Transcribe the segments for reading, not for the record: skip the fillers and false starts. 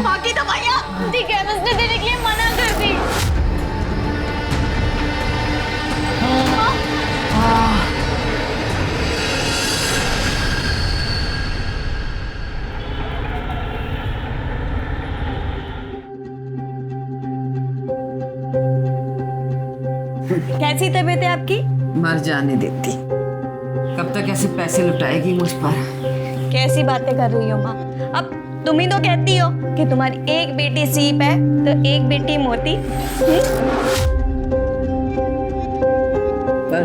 बाकी दवाइयाँ केमिस्ट ने देने के लिए मना कर दी। कैसी तबीयत है आपकी? मर जाने देती। कब तक ऐसे पैसे लुटाएगी मुझ पर? कैसी बातें कर रही हो माँ? अब तुम ही तो कहती हो कि तुम्हारी एक बेटी सीप है तो एक बेटी मोती। पर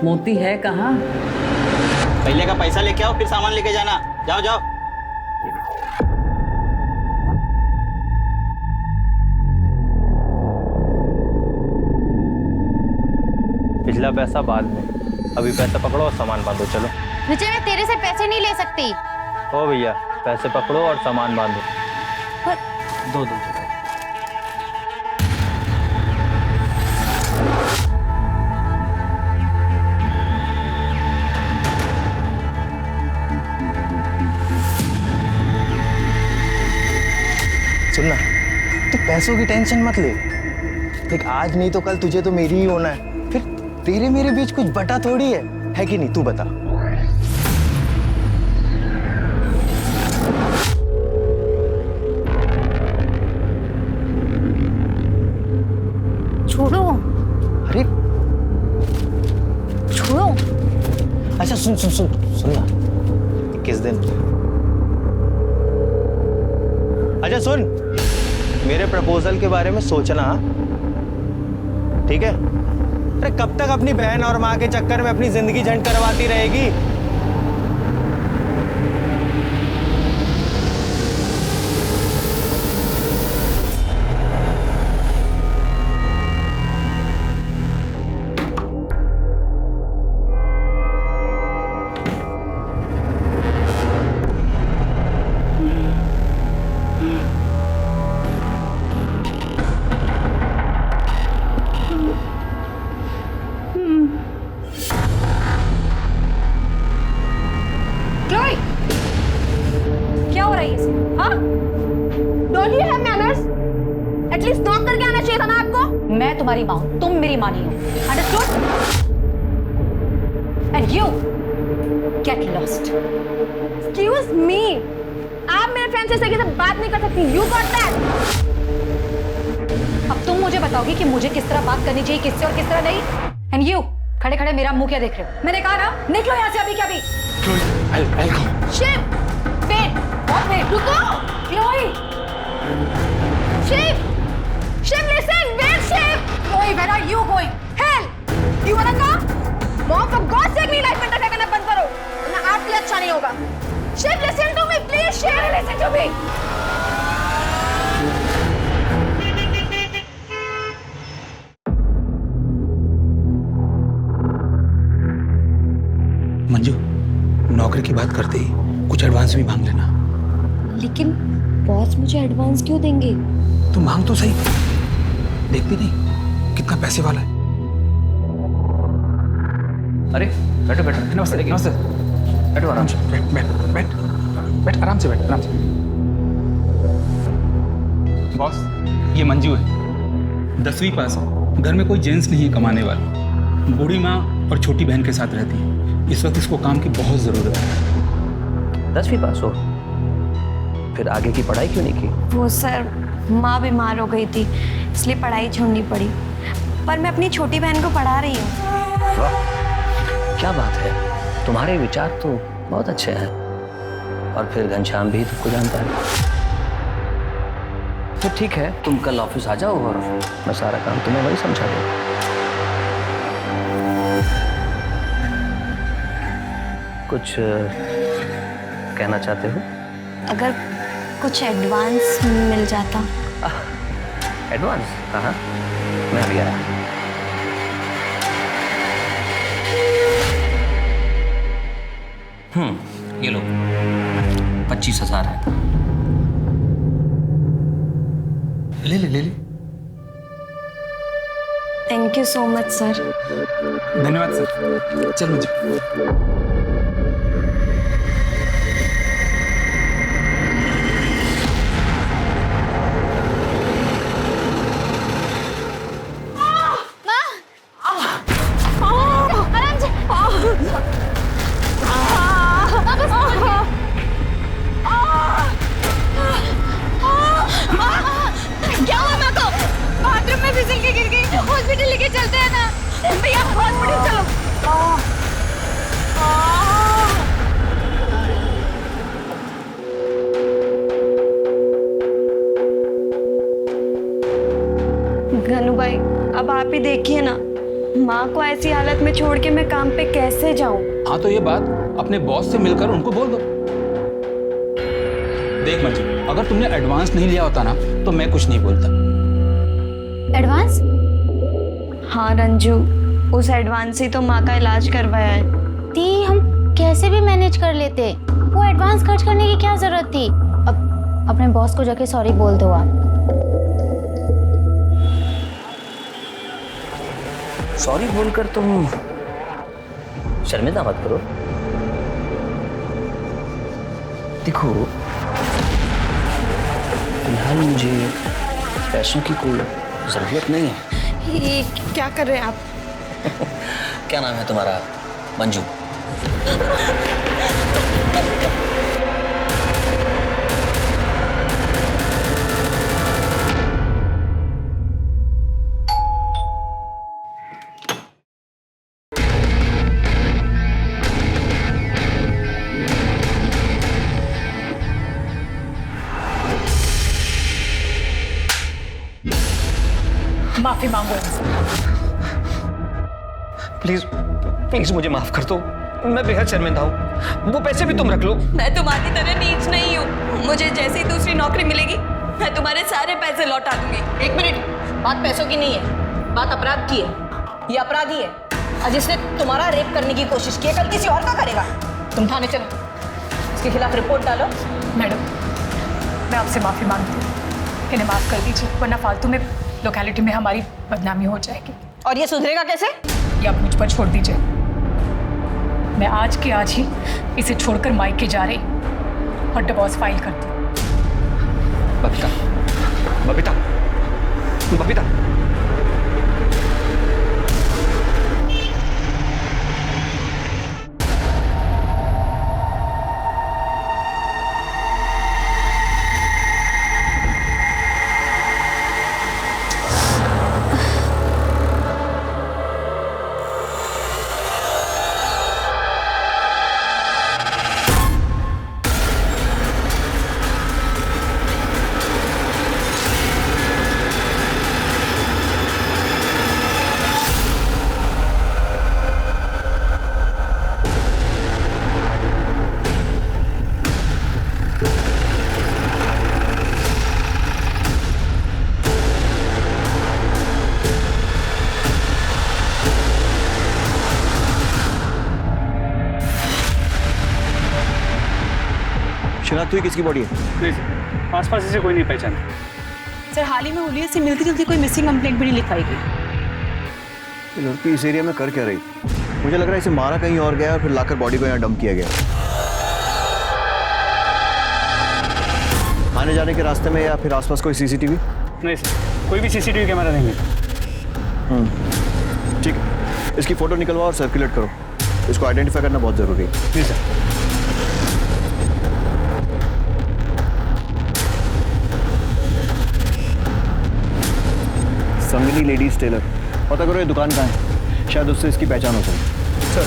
मोती है कहाँ? पहले का पैसा लेके आओ, फिर सामान लेके जाना। जाओ जाओ। पिछला पैसा बाद में, अभी पैसा पकड़ो और सामान बांधो। चलो विजय, मैं तेरे से पैसे नहीं ले सकती। ओ भैया, पैसे पकड़ो और सामान बांधो। दो दो। सुनना, तू पैसों की टेंशन मत ले। देख, आज नहीं तो कल तुझे तो मेरी ही होना है। फिर तेरे मेरे बीच कुछ बटा थोड़ी है कि नहीं? तू बता। छोड़ो। अरे छोड़ो। अच्छा सुन ना, किस दिन? अच्छा सुन, मेरे प्रपोजल के बारे में सोचना, ठीक है? अरे कब तक अपनी बहन और माँ के चक्कर में अपनी जिंदगी झंड करवाती रहेगी? क्या हो रहा है ये? हाँ? Don't you have manners? At least knock करके आना चाहिए था ना आपको? मैं तुम्हारी माँ हूँ, तुम मेरी माँ नहीं हो। Understood? And you get lost. Excuse me. आप मेरे फ्रेंड से सही से बात नहीं कर सकती। You got that? अब तुम मुझे बताओगी कि मुझे किस तरह बात करनी चाहिए, किससे और किस तरह नहीं। And you खड़े खड़े मेरा मुंह क्या देख रहे हो? मैंने कहा ना, निकलो यहाँ से अभी क्या अभी। Shiv! Wait! What wait? रुको! Chloe! Shiv! Shiv, listen! Wait, Shiv! Chloe, where are you going? Hell! You wanna come? Mom, for God's sake, मेरी लाइफ में इंटरफेयर करना बंद करो, वरना आपके लिए अच्छा नहीं होगा। Shiv, listen to me, please, Shiv! Listen to me! Manju, नौकरी की बात करते ही कुछ एडवांस भी मांग लेना। लेकिन बॉस मुझे एडवांस क्यों देंगे? तो मांग तो सही, देखती नहीं कितना पैसे वाला है। अरे बैठो बैठो। नमस्ते नमस्ते। बैठो आराम से। बैठ बैठ बैठ बैठ आराम से, बैठ आराम से। बॉस, ये मंजू है, 10वीं पास है, घर में कोई जेंट्स नहीं है कमाने वाला, बूढ़ी माँ और छोटी बहन के साथ रहती है। इस वक्त इसको काम की बहुत ज़रूरत है। 10वीं पास हो, फिर आगे की पढ़ाई क्यों नहीं की? वो सर, माँ बीमार हो गई थी, इसलिए पढ़ाई छोड़नी पड़ी। पर मैं अपनी छोटी बहन को पढ़ा रही हूँ। वाह, क्या बात है, तुम्हारे विचार तो बहुत अच्छे हैं। और फिर घनश्याम भी तुमको जानता है। तो ठीक है, तुम कल ऑफिस आ जाओ और मैं सारा काम तुम्हें वही समझा दूँ। कुछ कहना चाहते हो? अगर कुछ एडवांस मिल जाता। एडवांस? हाँ, मैं अभी आया। ये लो, 25,000 है। ले ले ले ले। Thank you so much sir. धन्यवाद सर। चल मुझे। हॉस्पिटल लेके चलते हैं ना भैया, हॉस्पिटल चलो। गनु भाई, अब आप ही देखिए ना, माँ को ऐसी हालत में छोड़ के मैं काम पे कैसे जाऊं? हाँ तो ये बात अपने बॉस से मिलकर उनको बोल दो। देख मंजू, अगर तुमने एडवांस नहीं लिया होता ना तो मैं कुछ नहीं बोलता। एडवांस? हाँ रंजू, उस एडवांस से तो माँ का इलाज करवाया है। ती हम कैसे भी मैनेज कर लेते, वो एडवांस खर्च करने की क्या जरूरत थी? अब अपने बॉस को जाके सॉरी बोल दो आप। सॉरी बोलकर तुम शर्मिंदा मत करो। देखो, फिलहाल मुझे पैसों की कोई जरूरत नहीं है। ये क्या कर रहे हैं आप? क्या नाम है तुम्हारा? मंजू। माफी मांगो। प्लीज प्लीज मुझे माफ कर दो, मैं बेहद शर्मिंदा हूँ। वो पैसे भी तुम रख लो। मैं तुम्हारी तरह नीच नहीं हूँ। मुझे जैसे ही दूसरी नौकरी मिलेगी मैं तुम्हारे सारे पैसे लौटा दूंगी। एक मिनट, बात पैसों की नहीं है, बात अपराध की है। ये अपराधी है और जिसने तुम्हारा रेप करने की कोशिश की है, कल किसी और का करेगा। तुम थाने चलो, इसके खिलाफ रिपोर्ट डालो। मैडम, मैं आपसे माफी मांगती हूँ, इन्हें माफ कर दीजिए, वरना फालतू में लोकेलिटी में हमारी बदनामी हो जाएगी। और ये सुधरेगा कैसे? ये आप मुझ पर छोड़ दीजिए। मैं आज के आज ही इसे छोड़कर मायके जा रही और डिवोर्स फाइल करती हूँ। बबीता, बबीता, बबीता। शिनाख्त हुई किसकी बॉडी है? नहीं सर, आसपास से कोई नहीं पहचाना। सर, हाल ही में हुलिया से मिलती जुलती कोई मिसिंग कंप्लेंट भी नहीं लिखाई गई। ये लड़की इस एरिया में कर क्या रही? मुझे लग रहा है इसे मारा कहीं और गया और फिर लाकर बॉडी को यहाँ डंप किया गया। आने जाने के रास्ते में या फिर आसपास कोई सीसीटीवी? नहीं सर, कोई भी सीसीटीवी कैमरा नहीं है। ठीक है, इसकी फोटो निकलवाओ और सर्कुलेट करो। इसको आइडेंटिफाई करना बहुत जरूरी है। जी सर। संगिनी लेडीज टेलर, पता करो ये दुकान कहाँ है, शायद उससे इसकी पहचान हो सके। सर,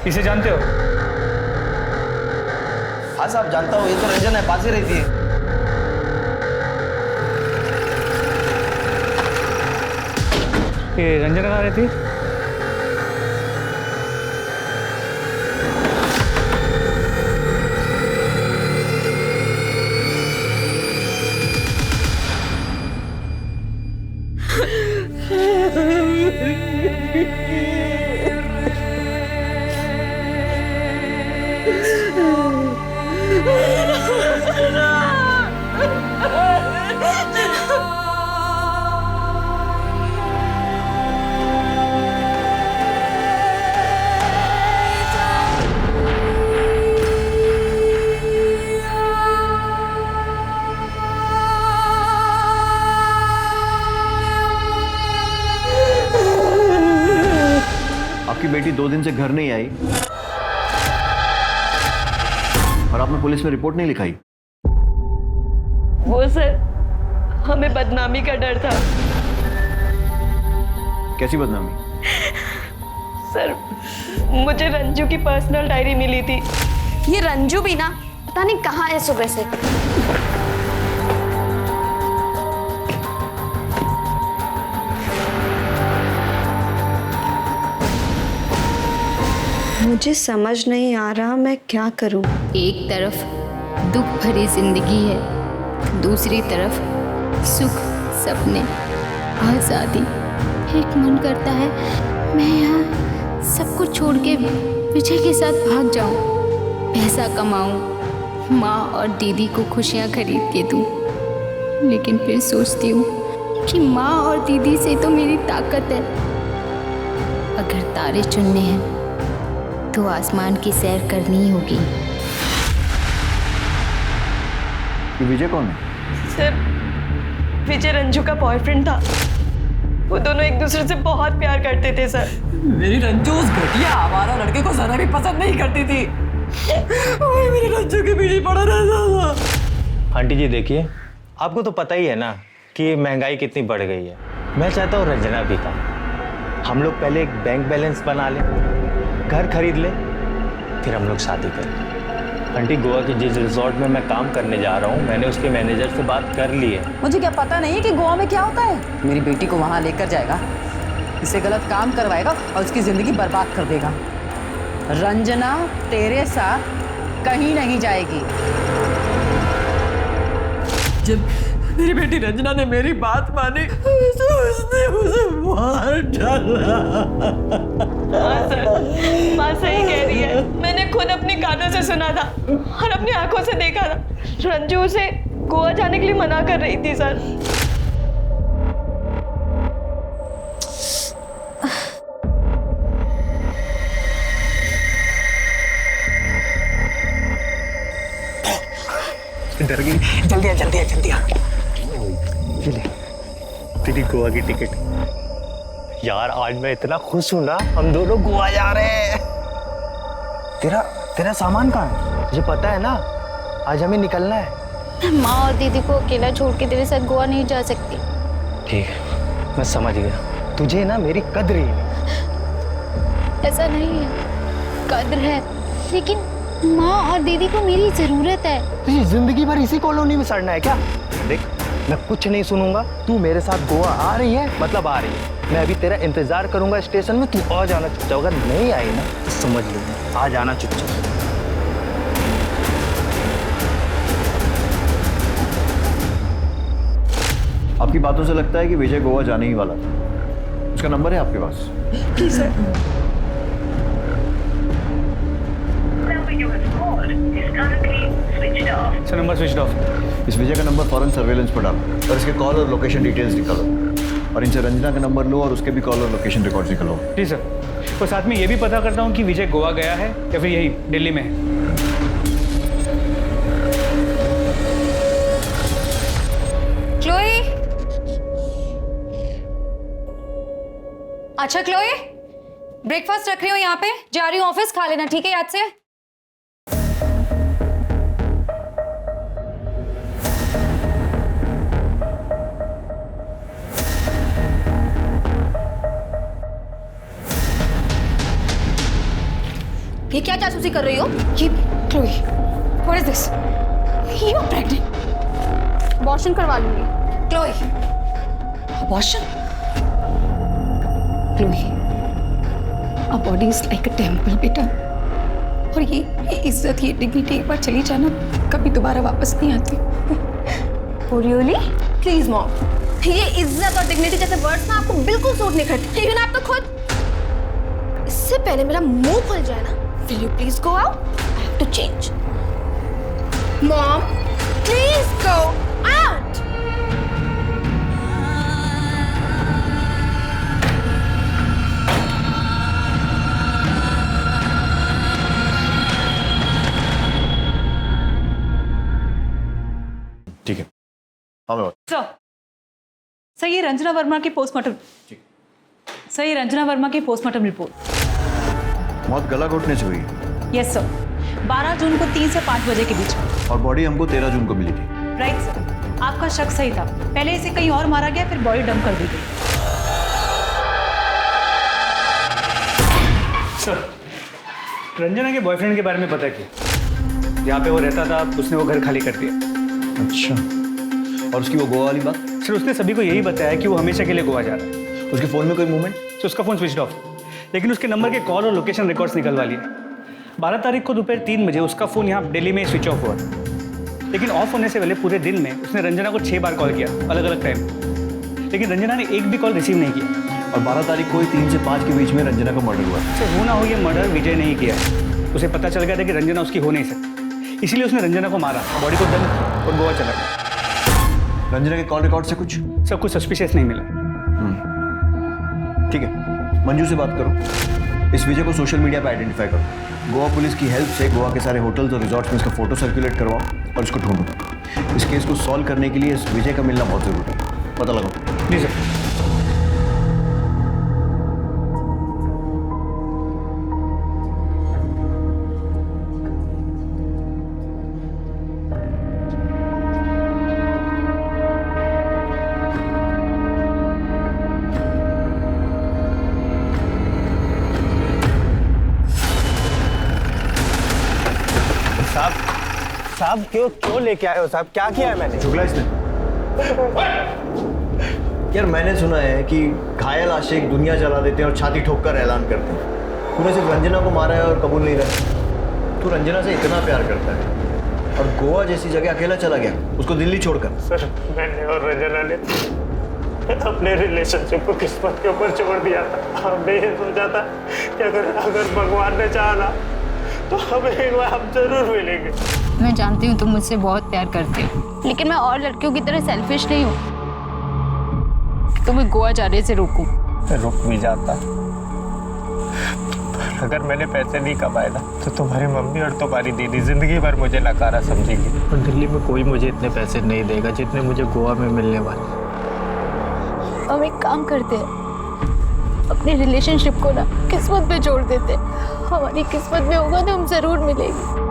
इसे जानते हो? हाँ साहब जानता हूँ, ये तो रंजन है, पास ही रहती है। ये रंजना कहाँ रहती? आपकी बेटी 2 दिन से घर नहीं आई और आपने पुलिस में रिपोर्ट नहीं लिखाई। वो सर, हमें बदनामी का डर था। कैसी बदनामी? सर, मुझे रंजू की पर्सनल डायरी मिली थी। ये रंजू भी ना पता नहीं कहाँ है सुबह से। मुझे समझ नहीं आ रहा मैं क्या करूं। एक तरफ दुख भरी जिंदगी है, दूसरी तरफ सुख, सपने, आज़ादी। एक मन करता है मैं यहाँ सब कुछ छोड़ के विजय के साथ भाग जाऊँ, पैसा कमाऊँ, माँ और दीदी को खुशियाँ खरीद के दूँ। लेकिन फिर सोचती हूँ कि माँ और दीदी से तो मेरी ताकत है। अगर तारे चुनने हैं तो आसमान की सैर करनी होगी। ये विजय कौन है? सर, विजय रंजू का बॉयफ्रेंड था। वो दोनों एक दूसरे से बहुत प्यार करते थे सर। मेरी रंजू उस घटिया आवारा लड़के को जरा भी पसंद नहीं करती थी। और मेरे रंजू के पीछे पड़ा रहता था। आंटी जी देखिए, आपको तो पता ही है ना कि महंगाई कितनी बढ़ गई है। मैं चाहता हूँ रंजना भी का हम लोग पहले एक बैंक बैलेंस बना लें, घर खरीद ले, फिर हम लोग शादी करें। आंटी, गोवा के जिस रिजॉर्ट में मैं काम करने जा रहा हूँ, मैंने उसके मैनेजर से बात कर ली है। मुझे क्या पता नहीं है कि गोवा में क्या होता है। मेरी बेटी को वहाँ लेकर जाएगा, इसे गलत काम करवाएगा और उसकी जिंदगी बर्बाद कर देगा। रंजना तेरे साथ कहीं नहीं जाएगी। जब मेरी बेटी रंजना ने मेरी बात मानी तो उसने मुझे मार डाला। हाँ सर, बात सही कह रही है। मैंने खुद अपने कानों से सुना था और अपनी आंखों से देखा था। रंजू उसे गोवा जाने के लिए मना कर रही थी सर। डर गई। जल्दी आ, जल्दी आ, जल्दी आ। ये ले तेरी गोवा की टिकट। यार आज मैं इतना खुश हूं ना, हम दोनों गोवा जा रहे हैं। तेरा सामान कहाँ है? मुझे पता है ना, आज हमें निकलना है। माँ और दीदी को अकेला छोड़ के तेरे साथ गोवा नहीं जा सकती। ठीक है, मैं समझ गया। तुझे ना मेरी कद्र ही नहीं। ऐसा नहीं है, कद्र है, लेकिन माँ और दीदी को मेरी जरूरत है। तुझे जिंदगी भर इसी कॉलोनी में सड़ना है क्या? देख, मैं कुछ नहीं सुनूंगा। तू मेरे साथ गोवा आ रही है मतलब आ रही है। मैं अभी तेरा इंतजार करूंगा स्टेशन में। तू आ जाना चुपचाप, अगर नहीं आई ना तो समझ लूंगा। आ जाना चुपचाप। आपकी बातों से लगता है कि विजय गोवा जाने ही वाला था। उसका नंबर है आपके पास? जी sir. Sir number switch off. इस विजय का नंबर फौरन सर्वेलेंस पर डालो और इसके कॉल और लोकेशन डिटेल्स निकालो, और इनसे रंजना का नंबर लो और उसके भी कॉल और लोकेशन रिकॉर्ड्स निकालो। जी सर। और साथ में ये भी पता करता हूँ कि विजय गोवा गया है या फिर यही दिल्ली में है। क्लोई। अच्छा क्लोई, ब्रेकफास्ट रख रही हूँ यहाँ पे, जा रही हूँ ऑफिस, खा लेना ठीक है याद से। जासूसी कर रही हो? ये Chloe, what is this? You are pregnant. Abortion करवा लूंगी। Chloe, abortion? Chloe, a body is like a temple बेटा, और ये इज्जत, ये डिग्निटी एक बार चली जाना कभी दोबारा वापस नहीं आती। रियली? प्लीज मॉम, ये इज्जत और डिग्निटी जैसे वर्ड्स ना आपको बिल्कुल सूट नहीं करते। इवन आप तो खुद। इससे पहले मेरा मुंह खुल जाए ना, will you please go out? I have to change. Mom, please go out. ठीक है, हाँ मैं सर ये रंजना वर्मा की पोस्टमार्टम, सर ये रंजना वर्मा की पोस्टमार्टम रिपोर्ट। मौत गला घोटने से हुई यस सर, 12 जून को 3 से 5 बजे के बीच में। और बॉडी हमको 13 जून को मिली थी। राइट सर, आपका शक सही था। पहले इसे कहीं और मारा गया, फिर बॉडी डंप कर दी गई। सर, रंजना के बॉयफ्रेंड के बारे में पता किया। यहाँ पे वो रहता था, उसने वो घर खाली कर दिया। अच्छा, और उसकी वो गोवा वाली बात? सर उसने सभी को यही बताया कि वो हमेशा के लिए गोवा जा रहा है। उसके फ़ोन में कोई मूवमेंट? तो उसका फ़ोन स्विच ऑफ, लेकिन उसके नंबर के कॉल और लोकेशन रिकॉर्ड्स निकलवा लिए। 12 तारीख को दोपहर 3 बजे उसका फ़ोन यहाँ दिल्ली में स्विच ऑफ हुआ, लेकिन ऑफ होने से पहले पूरे दिन में उसने रंजना को 6 बार कॉल किया, अलग अलग टाइम, लेकिन रंजना ने एक भी कॉल रिसीव नहीं किया। और 12 तारीख को 3 से 5 के बीच में रंजना का मर्डर हुआ। सर हो ना हो ये मर्डर विजय नहीं किया। उसे पता चल गया था कि रंजना उसकी हो नहीं सकती, इसीलिए उसने रंजना को मारा, बॉडी को दम और गोवा चला गया। रंजना के कॉल रिकॉर्ड से सब कुछ सस्पिशियस नहीं मिला। ठीक है, मंजू से बात करो, इस विजय को सोशल मीडिया पे आइडेंटिफाई करो। गोवा पुलिस की हेल्प से गोवा के सारे होटल्स और रिजॉर्ट्स में इसका फोटो सर्कुलेट करवाओ और इसको ढूंढो। इस केस को सॉल्व करने के लिए इस विजय का मिलना बहुत जरूरी है, पता लगाओ। जी सर। साहब क्यों लेके आए हो साहब? क्या किया है मैंने? चुगला इसने? यार मैंने सुना है कि घायल आशिक दुनिया जला देते हैं और छाती ठोककर ऐलान करते हैं। तूने सिर्फ रंजना को मारा है और कबूल नहीं रहा। तू रंजना से इतना प्यार करता है और गोवा जैसी जगह अकेला चला गया, उसको दिल्ली छोड़कर। सर मैंने और रंजना ने अपने रिलेशनशिप को किस्मत के ऊपर छोड़ दिया था। हमने ये सोचा था कि अगर भगवान ने चाहा तो हमें एक बार हम जरूर मिलेंगे। मैं जानती हूँ तुम मुझसे बहुत प्यार करते हो, लेकिन मैं और लड़कियों की तरह सेल्फिश नहीं हूँ तुम्हें गोवा जाने से रोकूं। रुक भी जाता, अगर मैंने पैसे नहीं कमाए ना तो तुम्हारी मम्मी और तुम्हारी दीदी जिंदगी भर मुझे नकारा समझेगी। और दिल्ली में कोई मुझे इतने पैसे नहीं देगा जितने मुझे गोवा में मिलने वाले। हम एक काम करते हैं, अपनी रिलेशनशिप को ना किस्मत पे जोड़ देते। हमारी किस्मत में होगा तो हम जरूर मिलेंगे।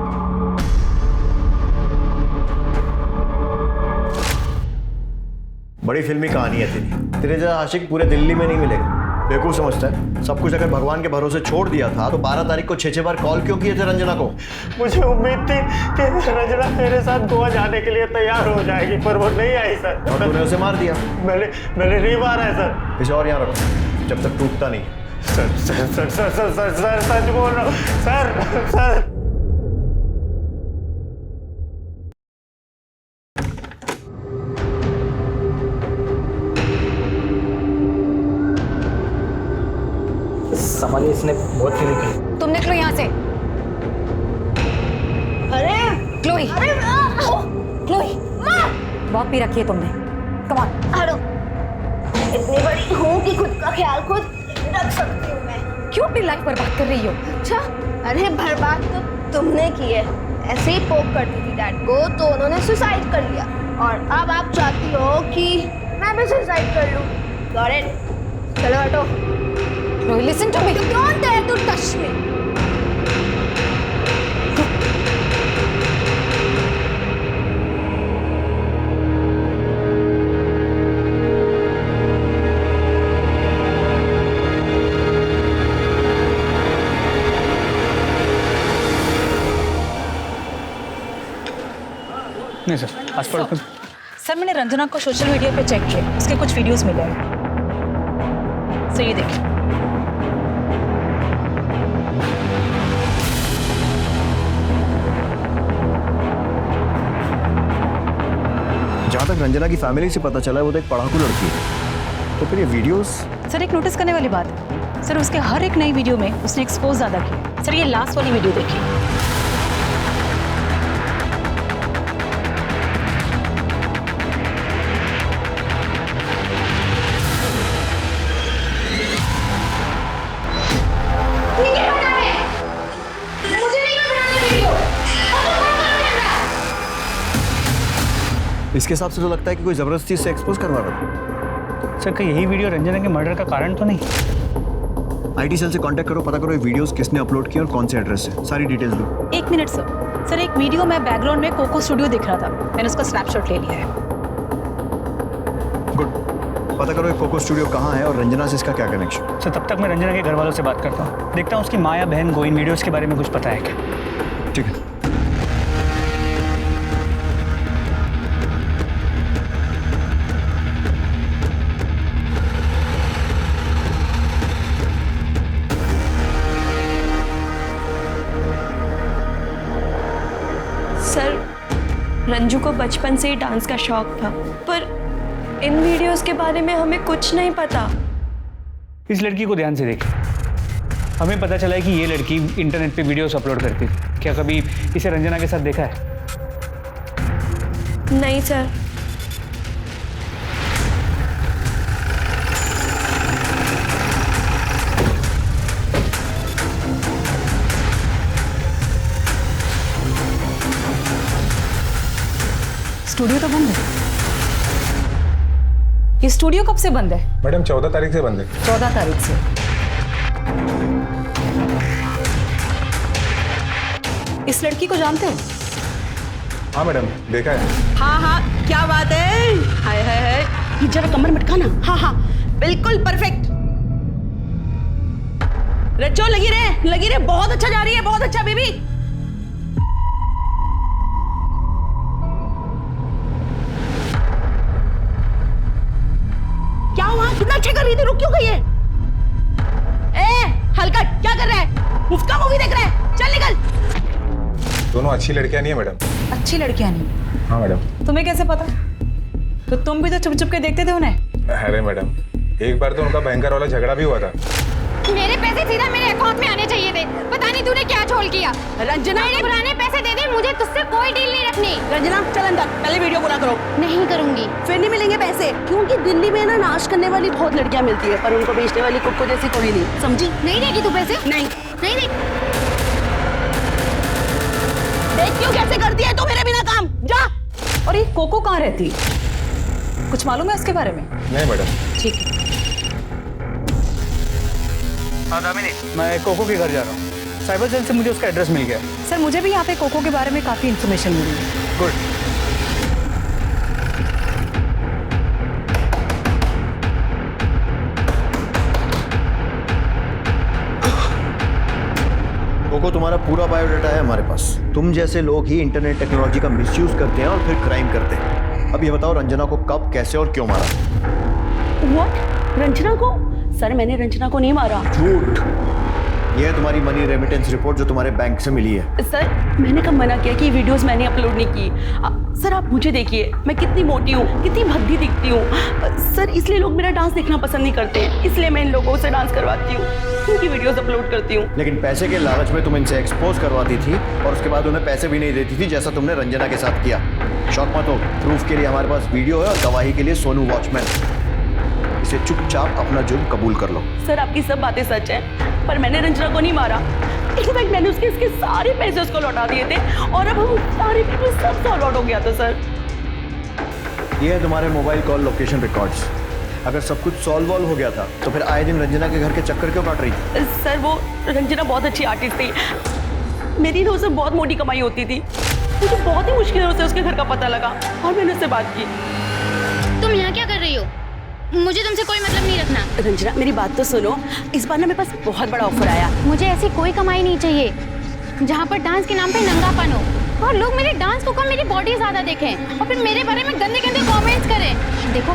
बड़ी फिल्मी कहानी है तेरे जैसा आशिक पूरे दिल्ली में नहीं मिलेगा। बेवकूफ समझता है सब कुछ। अगर भगवान के भरोसे छोड़ दिया था तो 12 तारीख को 6 बार कॉल क्यों किए थे रंजना को? मुझे उम्मीद थी कि रंजना मेरे साथ गोवा जाने के लिए तैयार हो जाएगी, पर वो नहीं आई सर। और तूने उसे मार दिया? मैंने नहीं मारा है सर। इसे और यहाँ रखो जब तक टूटता नहीं। Sir sir sir sir sir sir sir सच बोल रहा हूँ सर। सर संभालिए, इसने बहुत फीलिंग की। तुम निकलो यहाँ से। अरे क्लोई, क्लोई, बहुत पी रखी है तुमने। Come on. हटो। इतनी बड़ी हूँ कि खुद का ख्याल खुद रख सकती हूँ मैं। क्यों अपनी लाइफ बर्बाद कर रही हो? अच्छा, अरे बर्बाद तो तुमने की है। ऐसे ही पोक करती थी डैड को तो उन्होंने सुसाइड कर लिया, और अब आप चाहती हो कि मैं भी सुसाइड कर लूँ। Got it? चलो हटो। Chloe, listen to me. Don't dare to touch me. नहीं सर, आज पढ़ो। सर मैंने रंजना को सोशल मीडिया पे चेक किया, उसके कुछ वीडियोस मिले हैं। सर ये देखिए। जहाँ तक रंजना की फैमिली से पता चला है वो तो एक पढ़ाकू लड़की है, तो फिर ये वीडियोस। सर एक नोटिस करने वाली बात है, सर उसके हर एक नई वीडियो में उसने एक्सपोज ज़्यादा किया। सर ये लास्ट वाली वीडियो देखिए। इसके हिसाब से तो लगता है कि कोई जबरदस्ती से एक्सपोज करवा रहा था। सर कहीं यही वीडियो रंजना के मर्डर का कारण तो नहीं? आईटी सेल से कांटेक्ट करो, पता करो ये वीडियोस किसने अपलोड किए और कौन से एड्रेस से, सारी डिटेल्स दो। 1 मिनट सर। सर एक वीडियो में बैकग्राउंड में कोको स्टूडियो दिख रहा था, मैंने उसका स्नैपशॉट ले लिया है। गुड, पता करो ये कोको स्टूडियो कहाँ है और रंजना से इसका क्या कनेक्शन। सर तब तक मैं रंजना के घर वालों से बात करता हूँ, देखता हूँ उसकी माँ या बहन को इन वीडियोज़ के बारे में कुछ पता है क्या। ठीक है। सर रंजू को बचपन से ही डांस का शौक था, पर इन वीडियोस के बारे में हमें कुछ नहीं पता। इस लड़की को ध्यान से देखिए, हमें पता चला है कि ये लड़की इंटरनेट पे वीडियोस अपलोड करती है। क्या कभी इसे रंजना के साथ देखा है? नहीं सर। स्टूडियो तो बंद है। ये स्टूडियो कब से बंद है? मैडम 14 तारीख से बंद है। 14 तारीख से। इस लड़की को जानते हो? हाँ मैडम, देखा है। हाँ हाँ, क्या बात है। हाय हाय हाय, ये जरा कमर मटका ना। हाँ हाँ, बिल्कुल परफेक्ट। रचो, लगी रहे, बहुत अच्छा जा रही है, बहुत अच्छा बेबी। क्या हुआ? कितना अच्छा कर रही थी, रुक क्यों गई है? ए हलकट, क्या कर रहा है? मुफ्त मूवी देख रहा है? चल निकल। दोनों अच्छी लड़कियां नहीं है मैडम। अच्छी लड़कियां नहीं? हाँ मैडम। तुम्हें कैसे पता? तो तुम भी तो चुप चुप के देखते थे उन्हें। अरे मैडम, एक बार तो उनका भयंकर वाला झगड़ा भी हुआ था। मेरे पैसे सीधा मेरे अकाउंट में आने चाहिए थे। पता नहीं तूने क्या झोल किया। रंजना, मेरे पुराने पैसे दे दे, मुझे तुझसे कोई डील नहीं रखनी। रंजना चल अंदर, पहले वीडियो पूरा करो। नहीं करूंगी। फिर नहीं मिलेंगे पैसे, क्योंकि दिल्ली में ना नाश करने वाली बहुत लड़कियां मिलती है, पर उनको बेचने वाली कुक्को जैसी कोई नहीं, समझी? नहीं देगी तू पैसे? नहीं नहीं देगी। देख क्यों कैसे करती है तू मेरे बिना काम, जा। और ये कोको कहाँ रहती? कुछ मालूम है उसके बारे में? नहीं मैडम। ठीक है। हाँ दामिनी, मैं कोको के घर जा रहा हूँ। साइबर सेल से मुझे उसका एड्रेस मिल गया। सर मुझे भी यहाँ पे कोको के बारे में काफी इन्फॉर्मेशन मिली है। गुड। कोको, तुम्हारा पूरा बायोडाटा है हमारे पास। तुम जैसे लोग ही इंटरनेट टेक्नोलॉजी का मिसयूज करते हैं और फिर क्राइम करते हैं। अब ये बताओ रंजना को कब, कैसे और क्यों मारा? व्हाट? रंजना को? सर मैंने रंजना को नहीं मारा। झूठ। ये है तुम्हारी मनी रेमिटेंस रिपोर्ट जो तुम्हारे बैंक से मिली है। सर मैंने कब मना किया कि वीडियोस मैंने अपलोड नहीं की? सर आप मुझे देखिए, मैं कितनी मोटी हूँ, कितनी भद्दी दिखती हूँ। सर इसलिए लोग मेरा डांस देखना पसंद नहीं करते, इसलिए मैं इन लोगों से डांस करवाती हूँ, उनकी वीडियोस अपलोड करती हूँ। लेकिन पैसे के लालच में तुम इनसे एक्सपोज करवाती थी और उसके बाद उन्हें पैसे भी नहीं देती थी, जैसा तुमने रंजना के साथ किया। शौक मत हो, प्रूफ के लिए हमारे पास वीडियो है और गवाही के लिए सोनू वॉचमैन। इसे चुपचाप अपना जुर्म कबूल कर लो। सर आपकी सब बातें सच हैं, पर मैंने रंजना को नहीं मारा। इनफैक्ट मैंने उसके सारे पैसे उसको लौटा दिए थे और अब हम सारे पीपल सब सॉल्व आउट हो गया था। सर ये है तुम्हारे मोबाइल कॉल लोकेशन रिकॉर्ड्स। अगर सब कुछ सॉल्व हो गया था तो फिर आए दिन रंजना के घर के चक्कर क्यों काट रही थी? सर वो रंजना बहुत अच्छी आर्टिस्ट थी, मेरी ना उससे बहुत मोटी कमाई होती थी। मुझे बहुत ही मुश्किल से उसके घर का पता लगा और मैंने उससे बात की। तुम यहाँ क्या कर रही हो? मुझे तुमसे कोई मतलब नहीं रखना। रंजना मेरी बात तो सुनो, इस बार ना मेरे पास बहुत बड़ा ऑफर आया। मुझे ऐसी कोई कमाई नहीं चाहिए जहाँ पर डांस के नाम पे नंगापन हो और लोग मेरे डांस को कम मेरी बॉडी ज्यादा देखें और फिर मेरे बारे में गंदे गंदे कमेंट्स करें। देखो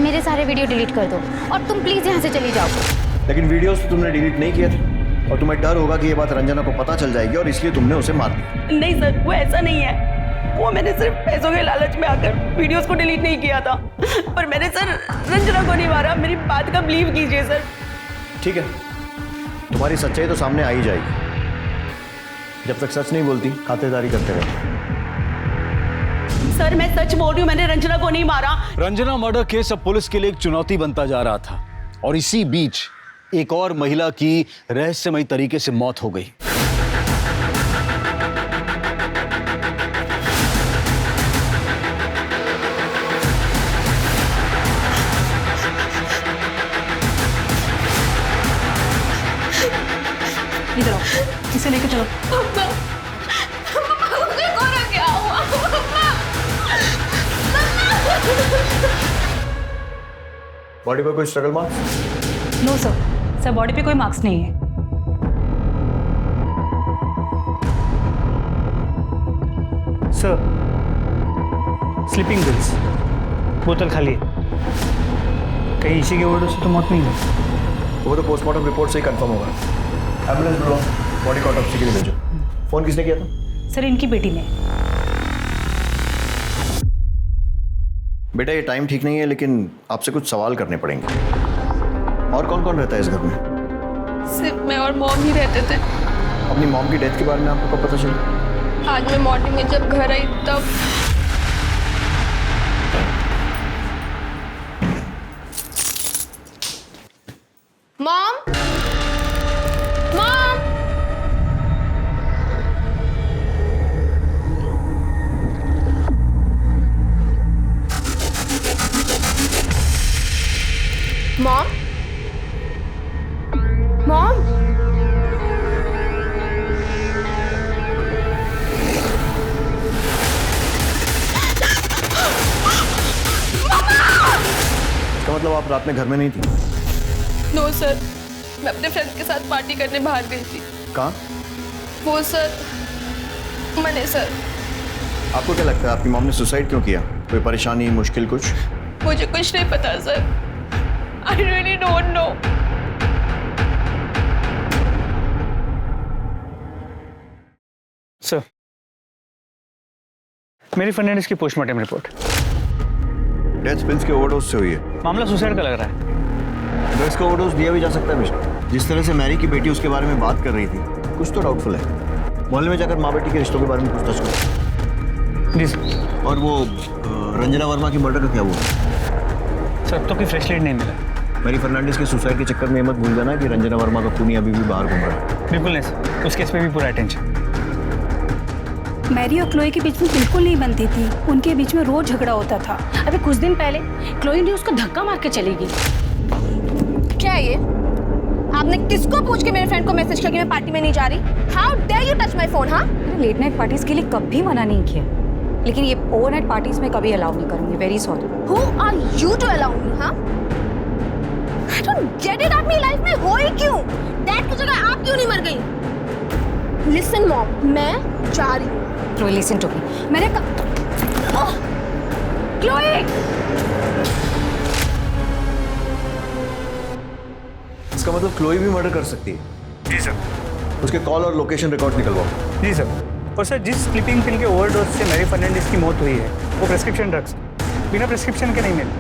मेरे सारे वीडियो डिलीट कर दो और तुम प्लीज यहाँ से चली जाओ। लेकिन वीडियोस तुमने डिलीट नहीं किए थे और तुम्हें डर होगा कि ये बात रंजना को पता चल जाएगी और इसलिए तुमने उसे मार दिया। नहीं सर, वो ऐसा नहीं है। वो मैंने सिर्फ पैसों के लालच में आकर वीडियोस को डिलीट नहीं किया था, पर मैंने सर रंजना को नहीं मारा। मेरी बात का बिलीव कीजिए सर। ठीक है, तुम्हारी सच्चाई तो सामने आ ही जाएगी। जब तक सच नहीं बोलती खातेदारी करते रहो। सर मैं सच बोल रही हूँ, मैंने रंजना को नहीं मारा। रंजना मर्डर केस अब पुलिस के लिए एक चुनौती बनता जा रहा था और इसी बीच एक और महिला की रहस्यमयी तरीके से मौत हो गई। इधर आओ, इसे लेके चलो। क्या हुआ? बॉडी पर कोई struggle marks? No sir, body पे कोई मार्क्स नहीं है। सर, स्लीपिंग पिल्स, बोतल खाली है। कहीं इसी के ओवरडोज से तो मौत नहीं हुई। वो तो पोस्टमार्टम रिपोर्ट से ही कंफर्म होगा। एम्बुलेंस बुलाओ, बॉडी को ऑटोप्सी के लिए भेजो। फोन किसने किया था? सर इनकी बेटी ने। बेटा ये टाइम ठीक नहीं है, लेकिन आपसे कुछ सवाल करने पड़ेंगे। और कौन कौन रहता है इस घर में? सिर्फ मैं और मॉम ही रहते थे। अपनी मॉम की डेथ के बारे में आपको कब पता चला? आज मैं मॉर्निंग में जब घर आई तब। मॉम, मॉम, मॉम, मॉम, इसका मतलब आप रात में घर में नहीं थी? नो सर, मैं अपने फ्रेंड्स के साथ पार्टी करने बाहर गई थी। कहाँ? वो सर, मैंने सर। आपको क्या लगता है आपकी मॉम ने सुसाइड क्यों किया? कोई परेशानी, मुश्किल कुछ? मुझे कुछ नहीं पता sir. I really don't know. Sir, मेरी फर्नांडिस की पोस्टमार्टम रिपोर्ट। डेथ पिल्स के ओवरडोज से हुई है। मामला सुसाइड का लग रहा है। ड्रग्स का ओवरडोज दिया भी जा सकता है मिस्टर। जिस तरह से मैरी की बेटी उसके बारे में बात कर रही थी, कुछ तो डाउटफुल है। मोहल्ले में जाकर माँ बेटी के रिश्तों के बारे में पूछताछ करो। जी सर। और वो रंजना वर्मा की मर्डर का क्या हुआ? सर अब तो कोई फ्रेश लीड नहीं मिला। मैरी फर्नांडिस के सुसाइड के चक्कर में मत भूल जाना कि रंजना वर्मा का खूनी अभी भी बाहर घूम रहा है। बिल्कुल नहीं सर, उस केस पे भी पूरा अटेंशन। मैरी और क्लोई के बीच में बिल्कुल नहीं बनती थी। उनके बीच में रोज झगड़ा होता था। अभी कुछ दिन पहले क्लोई ने उसको धक्का मार के चली गई। क्या है ये? आपने किसको पूछ के मेरे फ्रेंड को मैसेज किया कि मैं पार्टी में नहीं जा रही? How dare you touch my phone? हाँ, लेट नाइट पार्टीज के लिए कभी मना नहीं किया, लेकिन ये ओवरनाइट पार्टीज में कभी अलाउ नहीं करूंगी। Very sorry. Who are you to allow me? हाँ, आई डोंट गेट इट। आप मेरी लाइफ में हो ही क्यों? डैड की जगह आप क्यों नहीं मर गई? लिसन मॉम, मैं जा रही हूँ। Chloe listen to me. मैंने क्लोई, इसका मतलब क्लोई भी मर्डर कर सकती है? जी सर। उसके कॉल और लोकेशन रिकॉर्ड निकलवाओ। जी सर। और सर जिस स्लीपिंग पिल के ओवरडोज से मैरी फर्नांडिस की मौत हुई है वो प्रेस्क्रिप्शन ड्रग्स बिना प्रेस्क्रिप्शन के नहीं मिले,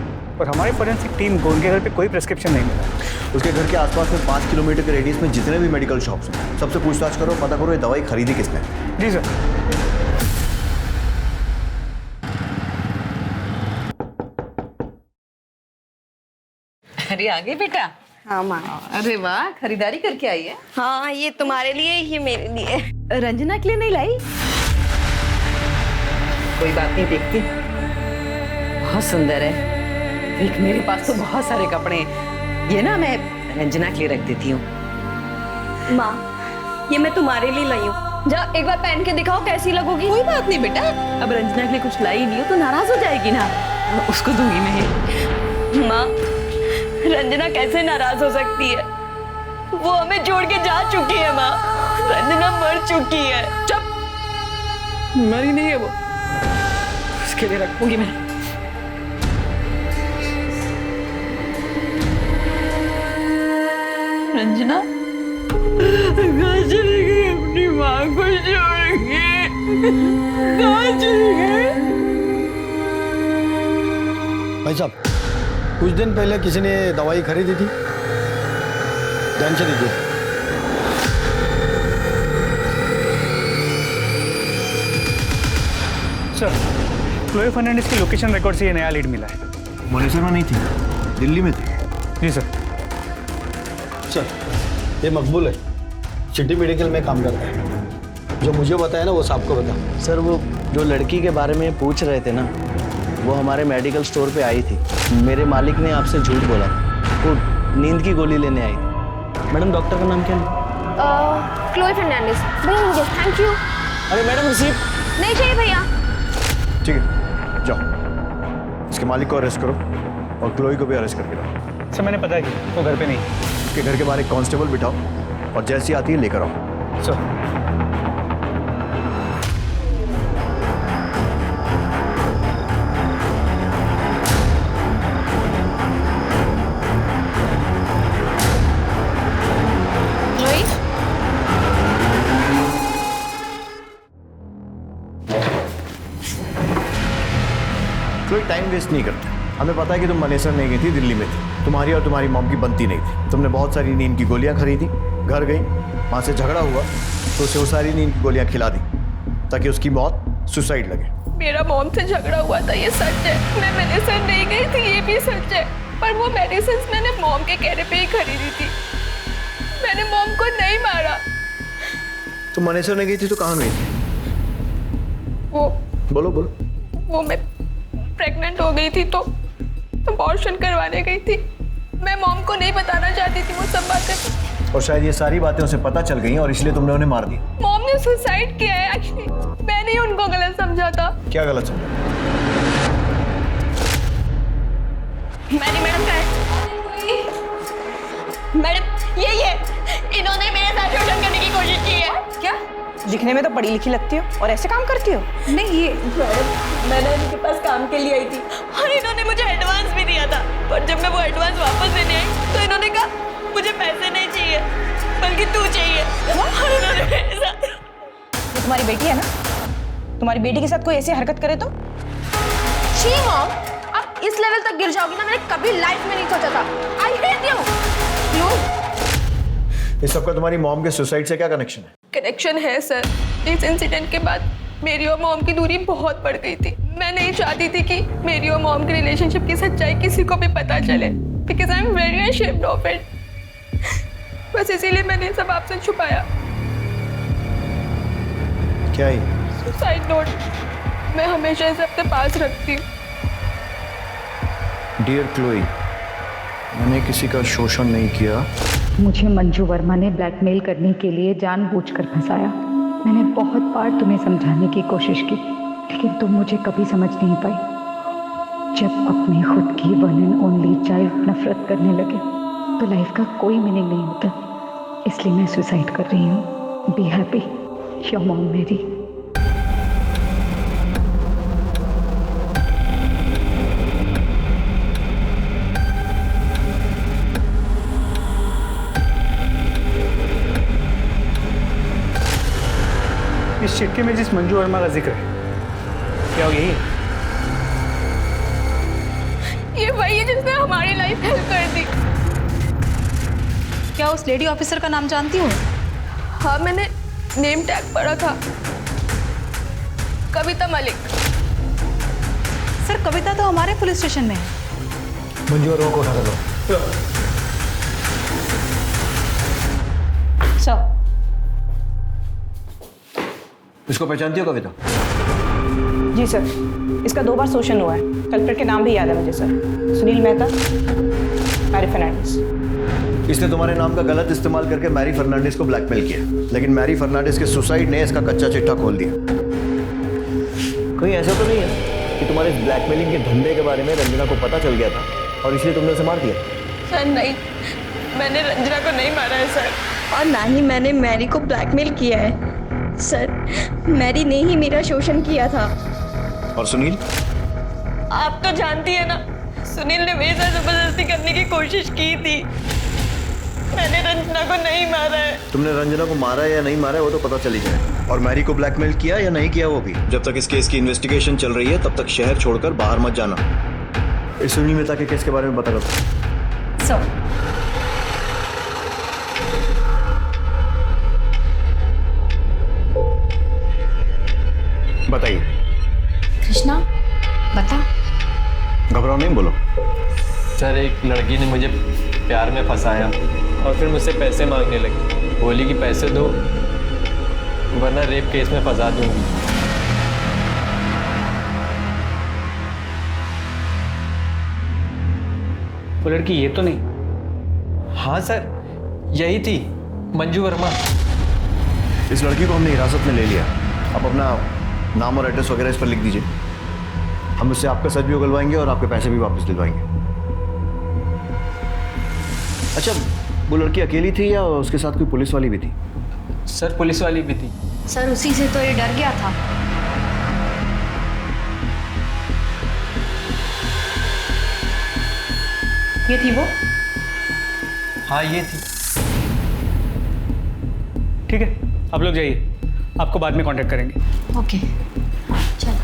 और हमारी फोरेंसिक टीम को उनके घर पे कोई प्रेस्क्रिप्शन नहीं मिला। उसके घर के आसपास में 5 किलोमीटर के रेडियस में जितने भी मेडिकल शॉप्स हैं, सबसे पूछताछ करो, पता करो ये दवाई खरीदी किसने। जी सर। अरे आ गई बेटा। हाँ माँ। अरे वाह, खरीदारी करके आई है। हाँ, ये तुम्हारे लिए, ये मेरे लिए। रंजना के लिए नहीं लाई? कोई बात नहीं, देखती। बहुत सुंदर है। देख मेरे पास तो बहुत सारे कपड़े हैं। ये ना मैं रंजना के लिए रख देती हूँ। माँ, ये मैं तुम्हारे लिए लाई हूँ। जा एक बार पहन के दिखाओ कैसी लगोगी। कोई बात नहीं बेटा, अब रंजना के लिए कुछ लाई नहीं हो तो नाराज हो जाएगी ना, उसको दूंगी मैं। माँ, रंजना कैसे नाराज हो सकती है? वो हमें छोड़ के जा चुकी है माँ। रंजना मर चुकी है। चुप। मरी नहीं है वो, उसके लिए रखूंगी मैं। रंजना कहाँ चली गई अपनी माँ को छोड़ के? कहाँ चली गई? भाई साहब, कुछ दिन पहले किसी ने दवाई खरीदी थी, ध्यान से दीजिए। सर, क्लोए फर्नांडिस की लोकेशन रिकॉर्ड से ये नया लीड मिला है। मनीषा में नहीं थी, दिल्ली में थी। जी सर। सर, ये मकबूल है, सिटी मेडिकल में काम करता है। जो मुझे बताया ना वो साहब को बता। सर, वो जो लड़की के बारे में पूछ रहे थे ना, वो हमारे मेडिकल स्टोर पे आई थी। मेरे मालिक ने आपसे झूठ बोला था, वो नींद की गोली लेने आई थी। मैडम, डॉक्टर का नाम क्या है? क्लोए फर्नांडिस। भैया मुझे थैंक यू। अरे मैडम, रिसीप्ट नहीं चाहिए भैया। ठीक है, जाओ इसके मालिक को अरेस्ट करो और क्लोई को भी अरेस्ट करके लाओ। सर, मैंने पता कि वो घर पे नहीं। उसके घर के बाहर एक कांस्टेबल बिठाओ और जैसी आती है लेकर आओ। सर। कोई टाइम वेस्ट नहीं करते। हमें पता है कि तुम मनेसर नहीं गई थी, दिल्ली में थी। तुम्हारी और तुम्हारी मॉम की बनती नहीं थी। तुमने बहुत सारी नींद की गोलियां खरीदी, घर गई, वहाँ से झगड़ा हुआ तो उसे वो सारी नींद की गोलियां खिला दी ताकि उसकी मौत सुसाइड लगे। मेरा मॉम से झगड़ा हुआ था, ये सच है। मैं मेडिसिन नहीं गई थी, ये भी सच है। पर वो मेडिसिन मैंने मॉम के कहने पे ही खरीदी थी। मैंने मॉम को नहीं मारा। तुम मनेसर नहीं गई थी तो कहाँ गई थी? वो बोलो बोलो। वो मैं प्रेग्नेंट हो गई थी तो अबॉर्शन करवाने गई थी। मैं मॉम को नहीं बताना चाहती थी वो सब बातें। और शायद ये सारी बातें उसे पता चल गई और इसलिए तुमने उन्हें मार दिया। मॉम ने सुसाइड किया है एक्चुअली। मैंने उनको गलत समझा था। क्या गलत समझा? मैडम का है। मैडम ये इन्होंने मेरे साथ शोषण करने की कोशिश की है। क्या? दिखने में तो पढ़ी लिखी लगती हो और ऐसे काम करती हो? नहीं, ये मैंने इनके पास काम के लिए आई थी और इन्होंने मुझे एडवांस भी दिया था। पर जब मैं वो एडवांस वापस देने आई तो इन्होंने कहा मुझे पैसे नहीं चाहिए बल्कि तू चाहिए। और इन्होंने मेरे साथ। ये तुम्हारी बेटी है ना? तुम्हारी बेटी के साथ कोई ऐसी हरकत करे तो? छी मॉम, आप इस लेवल तक गिर जाओगी ना, मैंने कभी लाइफ में नहीं सोचा था। I hate you. इस सबका तुम्हारी मॉम के सुसाइड से क्या कनेक्शन है? कनेक्शन है सर। इस इंसिडेंट के बाद मेरी और मॉम की दूरी बहुत बढ़ गई थी। मैं नहीं चाहती थी कि मेरी और मॉम की रिलेशनशिप की सच्चाई किसी को भी पता चले, because I am very ashamed of it. बस इसीलिए मैंने सब आपसे छुपाया। क्या है? Suicide note. मैं हमेशा इसे अपने पास रखती हूँ। डियर क्लोई, मैंने किसी का शोषण नहीं किया। मुझे मंजू वर्मा ने ब्लैकमेल करने के लिए जानबूझकर फंसाया। मैंने बहुत बार तुम्हें समझाने की कोशिश की, लेकिन तुम मुझे कभी समझ नहीं पाई। जब अपनी खुद की वन एंड ओनली चाइल्ड नफरत करने लगे तो लाइफ का कोई मीनिंग नहीं होता। इसलिए मैं सुसाइड कर रही हूँ। बी हैप्पी, योर मॉम मेरी। इस चिट्ठी में जिस मंजू वर्मा का जिक्र है, क्या वो यही है? ये वही है जिसने हमारी लाइफ हेल्प कर दी। क्या उस लेडी ऑफिसर का नाम जानती हो? हाँ, मैंने नेम टैग पढ़ा था, कविता मलिक। सर, कविता तो हमारे पुलिस स्टेशन में है। मंजू वर्मा को उठा लो। सर, इसको पहचानती हो कविता? जी सर, इसका 2 बार शोषण हुआ है। कल्प्रिट के नाम भी याद है मुझे सर। सुनील मेहता, मैरी फर्नांडिस। इसने तुम्हारे नाम का गलत इस्तेमाल करके मैरी फर्नांडिस को ब्लैकमेल किया, लेकिन मैरी फर्नांडिस के सुसाइड ने इसका कच्चा चिट्ठा खोल दिया। कहीं ऐसा तो नहीं है कि तुम्हारे इस ब्लैकमेलिंग के धंधे के बारे में रंजना को पता चल गया था और इसलिए तुमने उसे मार दिया? सर नहीं, मैंने रंजना को नहीं मारा है सर, और ना ही मैंने मैरी को ब्लैकमेल किया है सर। मैरी ने ही मेरा शोषण किया था। और सुनील? आप तो जानती है ना, सुनील ने मेरे साथ जबरदस्ती करने की कोशिश की थी। मैंने रंजना को नहीं मारा है। तुमने रंजना को मारा या नहीं मारा है वो तो पता चल ही जाए। और मैरी को ब्लैकमेल किया या नहीं किया वो भी। जब तक इस केस की इन्वेस्टिगेशन चल रही है तब तक शहर छोड़कर बाहर मत जाना। इस सुनील मेहता के केस के बारे में बता दो। सर, बताइए। कृष्णा बता। घबराओ नहीं, बोलो। सर, एक लड़की ने मुझे प्यार में फंसाया और फिर मुझसे पैसे मांगने लगी। बोली कि पैसे दो वरना रेप केस में फंसा दूंगी। वो लड़की ये तो नहीं? हाँ सर, यही थी, मंजू वर्मा। इस लड़की को हमने हिरासत में ले लिया। आप अपना नाम और एड्रेस वगैरह इस पर लिख दीजिए। हम उससे आपका सच भी उगलवाएंगे और आपके पैसे भी वापस दिलवाएंगे। अच्छा, वो लड़की अकेली थी या उसके साथ कोई पुलिस वाली भी थी? सर, पुलिस वाली भी थी। सर, उसी से तो ये डर गया था। ये थी वो? हाँ, ये थी। ठीक है, आप लोग जाइए, आपको बाद में कांटेक्ट करेंगे। ओके, चल।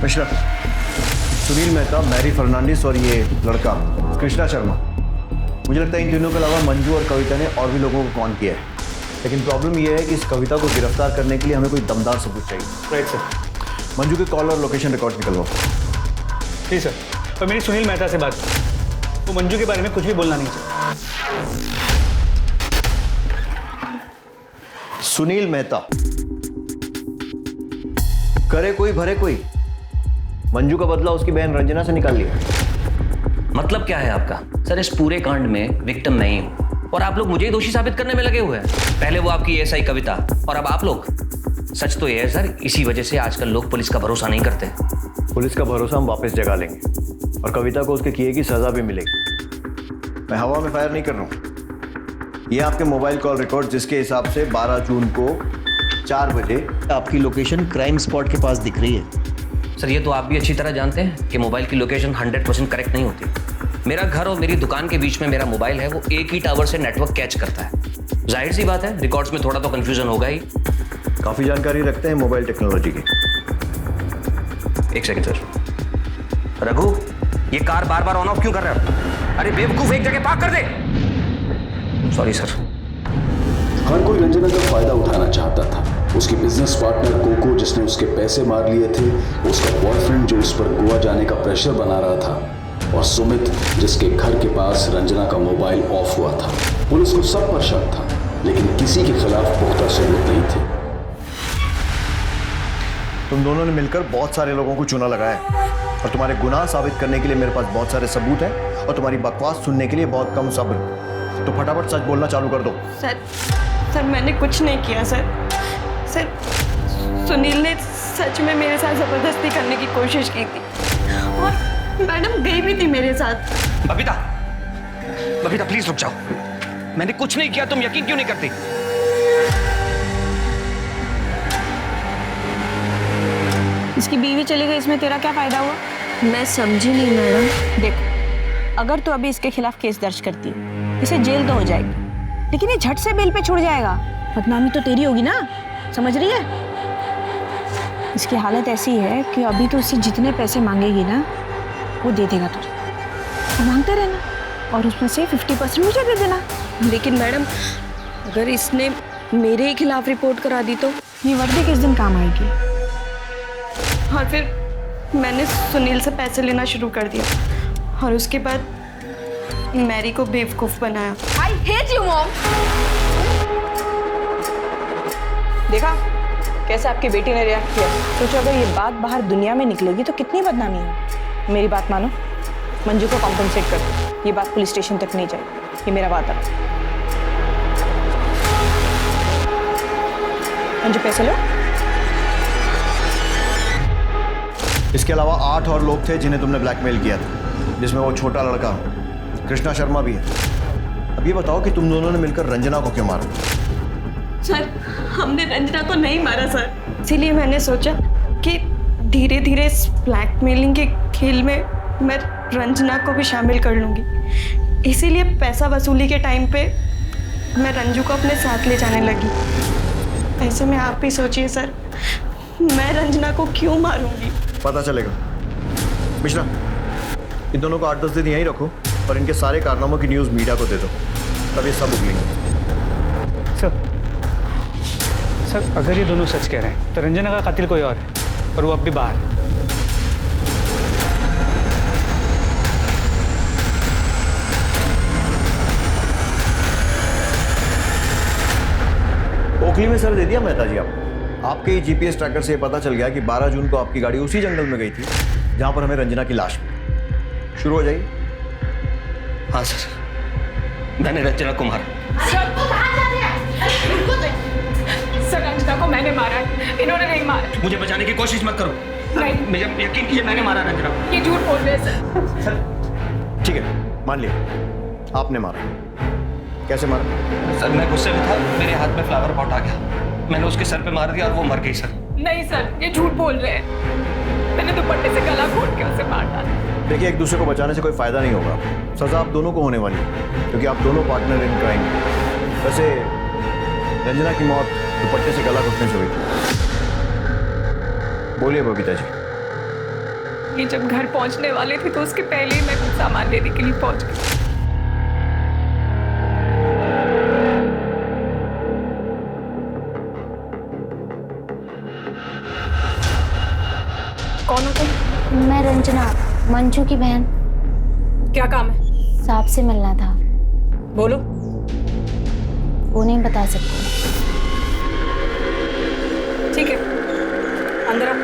मिश्रा, सुनील मेहता, मैरी फर्नांडिस और ये लड़का कृष्णा शर्मा, मुझे लगता है इन तीनों के अलावा मंजू और कविता ने और भी लोगों को कॉन किया है। लेकिन प्रॉब्लम ये है कि इस कविता को गिरफ्तार करने के लिए हमें कोई दमदार सबूत चाहिए। Right sir. मंजू के कॉल और लोकेशन रिकॉर्ड निकलवाओ। ठीक सर। पर मेरी सुनील मेहता से बात, वो मंजू के बारे में कुछ भी बोलना नहीं चाहिए। सुनील मेहता, करे कोई भरे कोई। मंजू का बदला उसकी बहन रंजना से निकाल लिया। मतलब क्या है आपका? सर, इस पूरे कांड में विक्टिम नहीं हूं और आप लोग मुझे ही दोषी साबित करने में लगे हुए हैं। पहले वो आपकी एएसआई कविता और अब आप लोग। सच तो ये है सर, इसी वजह से आजकल लोग पुलिस का भरोसा नहीं करते। पुलिस का भरोसा हम वापस जगा लेंगे और कविता को उसके किए की सजा भी मिलेगी। मैं हवा में फायर नहीं कर रहा हूं। ये आपके मोबाइल कॉल रिकॉर्ड, जिसके हिसाब से 12 जून को 4 बजे आपकी लोकेशन क्राइम स्पॉट के पास दिख रही है। सर, ये तो आप भी अच्छी तरह जानते हैं कि मोबाइल की लोकेशन 100% करेक्ट नहीं होती। मेरा घर और मेरी दुकान के बीच में मेरा मोबाइल है, वो एक ही टावर से नेटवर्क कैच करता है। जाहिर सी बात है, रिकॉर्ड्स में थोड़ा तो कंफ्यूजन होगा ही। काफी जानकारी रखते हैं मोबाइल टेक्नोलॉजी की। एक सेकंड सर। रघु, ये कार बार बार ऑन ऑफ क्यों कर रहे हो? अरे बेवकूफ, एक जगह पार्क कर दे। Sorry sir. हर कोई रंजना का फायदा उठाना चाहता था। उसकी बिजनेस पार्टनर कोको, जिसने उसके पैसे मार लिए थे, उसका बॉयफ्रेंड जो उस पर गोवा जाने का प्रेशर बना रहा था, और सुमित, जिसके घर के पास रंजना का मोबाइल ऑफ हुआ था। पुलिस को सब पर शक था, लेकिन किसी के खिलाफ पुख्ता सबूत नहीं थे। तुम दोनों ने मिलकर बहुत सारे लोगों को चूना लगाया है और तुम्हारे गुनाह साबित करने के लिए मेरे पास बहुत सारे सबूत हैं और तुम्हारी बकवास सुनने के लिए बहुत कम सब्र। तो फटाफट सच बोलना चालू कर दो। सर, मैंने कुछ नहीं किया सर। सुनील ने सच में मेरे साथ जबरदस्ती करने की कोशिश की थी और मैडम गई भी थी मेरे साथ। बबीता प्लीज रुक जाओ। मैंने कुछ नहीं किया, तुम यकीन क्यों नहीं करती? इसकी बीवी चली गई, इसमें तेरा क्या फायदा हुआ? मैं समझी नहीं मैडम। देख, अगर तू अभी इसके खिलाफ केस दर्ज करती है, इसे जेल तो हो जाएगी, लेकिन ये झट से बेल पे छूट जाएगा। बदनामी तो तेरी होगी ना, समझ रही है? इसकी हालत ऐसी है कि अभी तो उससे जितने पैसे मांगेगी ना, वो दे देगा तुझे। तो मांगते रहना और उसमें से 50% मुझे दे देना। लेकिन मैडम, अगर इसने मेरे ही खिलाफ रिपोर्ट करा दी तो? ये वर्दी किस दिन काम आएगी? और फिर मैंने सुनील से पैसे लेना शुरू कर दिया और उसके बाद मैरी को बेवकूफ बनाया। I hate you, mom! देखा कैसे आपकी बेटी ने रिएक्ट किया? सोचो अगर ये बात बाहर दुनिया में निकलेगी तो कितनी बदनामी होगी। मेरी बात मानो, मंजू को कॉम्पेंसेट कर दो। ये बात पुलिस स्टेशन तक नहीं जाएगी, ये मेरा वादा। मंजू पैसे लो। इसके अलावा 8 और लोग थे जिन्हें तुमने ब्लैकमेल किया था, जिसमें वो छोटा लड़का कृष्णा शर्मा भी है। अब ये बताओ कि तुम दोनों ने मिलकर रंजना को क्यों मारा? सर, हमने रंजना को नहीं मारा सर। इसीलिए मैंने सोचा कि धीरे धीरे इस ब्लैकमेलिंग के खेल में मैं रंजना को भी शामिल कर लूँगी। इसीलिए पैसा वसूली के टाइम पे मैं रंजू को अपने साथ ले जाने लगी। ऐसे में आप भी सोचिए सर, मैं रंजना को क्यों मारूंगी? पता चलेगा। मिश्रा, इन दोनों को 8-10 दिन यहीं रखो और इनके सारे कारनामों की न्यूज़ मीडिया को दे दो, तब ये सब उगलेंगे। सर अगर ये दोनों सच कह रहे हैं तो रंजना का कातिल कोई और है और वो अब भी बाहर है। ओखली में सर दे दिया मेहता जी आपके ही जीपीएस ट्रैकर से पता चल गया कि 12 जून को आपकी गाड़ी उसी जंगल में गई थी जहां पर हमें रंजना की लाश मिली। शुरू हो जाइए। हाँ सर, मैंने रंजना को मारा। सर रंजना को मैंने मारा है, इन्होंने नहीं मारा। मुझे बचाने की कोशिश मत करो। नहीं, मुझे यकीन कीजिए मैंने मारा रंजना को। ये झूठ बोल रहे हैं सर। ठीक है, मान लिया आपने मारा। कैसे मारा? सर मैं गुस्से में था, मेरे हाथ में फ्लावर पॉट आ गया, मैंने उसके सर पे मार दिया और वो मर गई सर। नहीं सर, ये झूठ बोल रहे हैं। मैंने दुपट्टे से गला घोट के उसे मार डाला। देखिए, एक दूसरे को बचाने से कोई फायदा नहीं होगा। सजा आप दोनों को होने वाली है क्योंकि आप दोनों पार्टनर इन क्राइम। वैसे रंजना की मौत दुपट्टे से गला घुटने से हुई थी। बोलिए बबीता जी। ये जब घर पहुंचने वाले थे तो उसके पहले ही मैं कुछ सामान लेने के लिए पहुंच गई। कौन हो तुम? मैं रंजना, मंजू की बहन। क्या काम है? साहब से मिलना था। बोलो। वो नहीं बता सकती। ठीक है, अंदर आओ।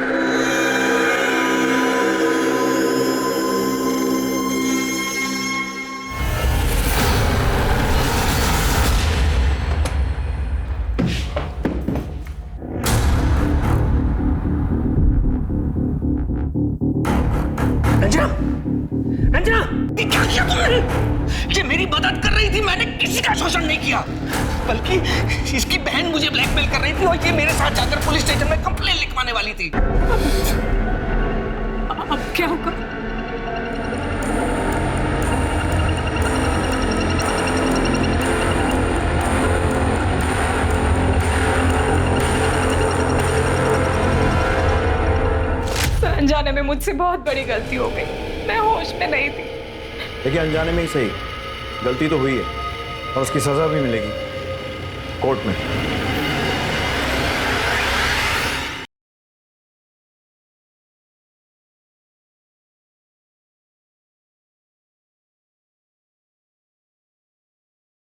रंजना, रंजना, ये क्या किया तुमने? ये मेरी मदद कर रही थी, मैंने किसी का शोषण नहीं किया, बल्कि इसकी बहन मुझे ब्लैकमेल कर रही थी और ये मेरे साथ जाकर पुलिस स्टेशन में कंप्लेन लिखवाने वाली थी। अब क्या होगा? अनजाने में मुझसे बहुत बड़ी गलती हो गई, मैं होश में नहीं थी। देखिए, अनजाने में ही सही, गलती तो हुई है और उसकी सजा भी मिलेगी कोर्ट में।